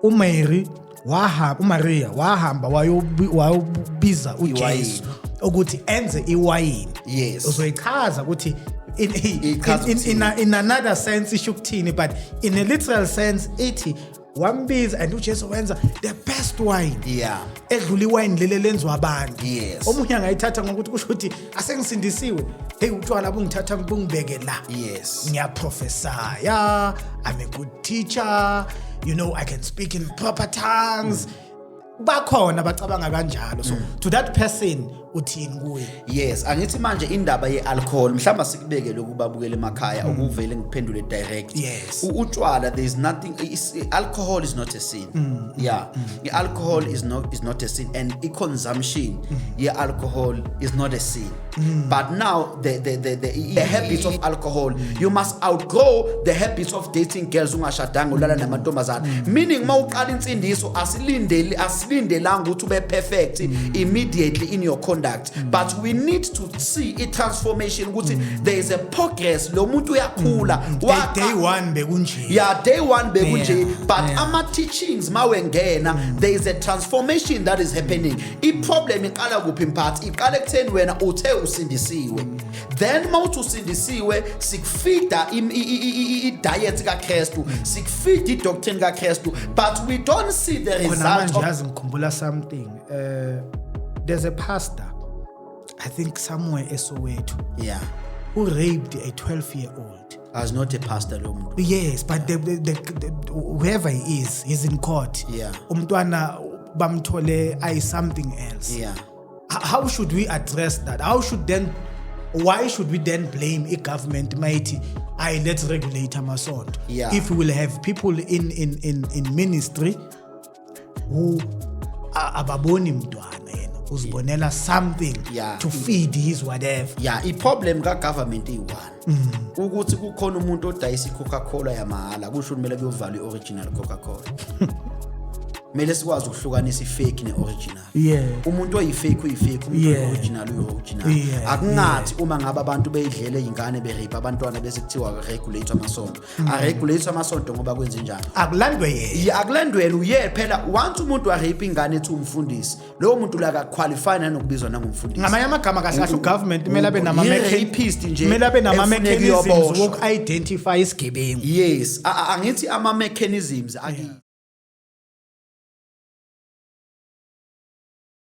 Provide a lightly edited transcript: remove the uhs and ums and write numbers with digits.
uMary uMaria wahamba wayobiza uJesu ukuthi enze iwayini. Yes. Uzoyichaza ukuthi in another sense isho ukuthini, but in a literal sense ithi wambiza and uJesu wenza the best wine. Yeah. Edlula iwine lele lenzwa abantu. Yes. Omunye angayithatha ngokuthi kusho ukuthi asengisindisiwe. Hey utshwala bungithatha bungibeke la. Yes. Ngiyaprophesya, I'm a good teacher, you know, I can speak in proper tongues. Bakhona bacabanga kanjalo. So to that person uthini kuye? Yes, angithi manje indaba ye-alcohol mhlawumbe sikubeke lokubabukela emakhaya ukuvele ngiphendule direct. Yes. Utshwala, there is nothing, alcohol is not a sin. Yeah. Alcohol is not a sin, and consumption alcohol is not a sin. But now the habits of alcohol, you must outgrow the habits of dating girls ungashadanga ulala namantombazana. Meaning mawuqala insindiso asilindelanga ukuthi ube perfect immediately in your conduct, but we need to see a transformation ukuthi there is a progress, lo muntu uyakhula. Day one bekunje. Yeah, day one bekunje, but ama teachings mawengena, there is a transformation that is happening. I problem iqala kuphi mphathi? Iqala ekutheni wena uthe usindisiwe. Then mawuthi usindisiwe sikufida I diet kaKristu, sikufida I doctrine kaKristu, but we don't see the result of ngikhumbula something. There's a pastor, I think somewhere Soweto, who raped a 12-year-old. As not a pastor lo muntu. Yes, but the whoever he is, he's in court. Yeah. Umntwana bamthole something else. Yeah. How should we address that? Why should we then blame a government mighty? Let's regulate amasonto. Yeah. If we will have people in ministry who ababoni mntwana yena uzibonela something to feed his whatever. Yeah, I problem ka government i1 ukuthi kukhona umuntu odayisa iCoca-Cola yamahala kusho kumele kuyovala ioriginal Coca-Cola. Mele sikwazi ukuhlukanisa ifake neoriginal. Umuntu oyifake uyifake, umuntu original uyoriginal. Akungathi uma ngaba abantu beyidlela izingane berape abantwana bese kuthiwa regulate amasonto. Regulate amasonto ngoba kwenze njani? Akulandwe yena. Yeah, akulandwe uye phela once umuntu rape ingane ethi umfundisi, lo muntu la ka qualify nanokubizwa nangumfundisi. Ngamanye amagama kahle government kumele abe nama mechanisms nje. Kumele abe nama mechanisms woku identify isigebengu. Yes, angithi ama mechanisms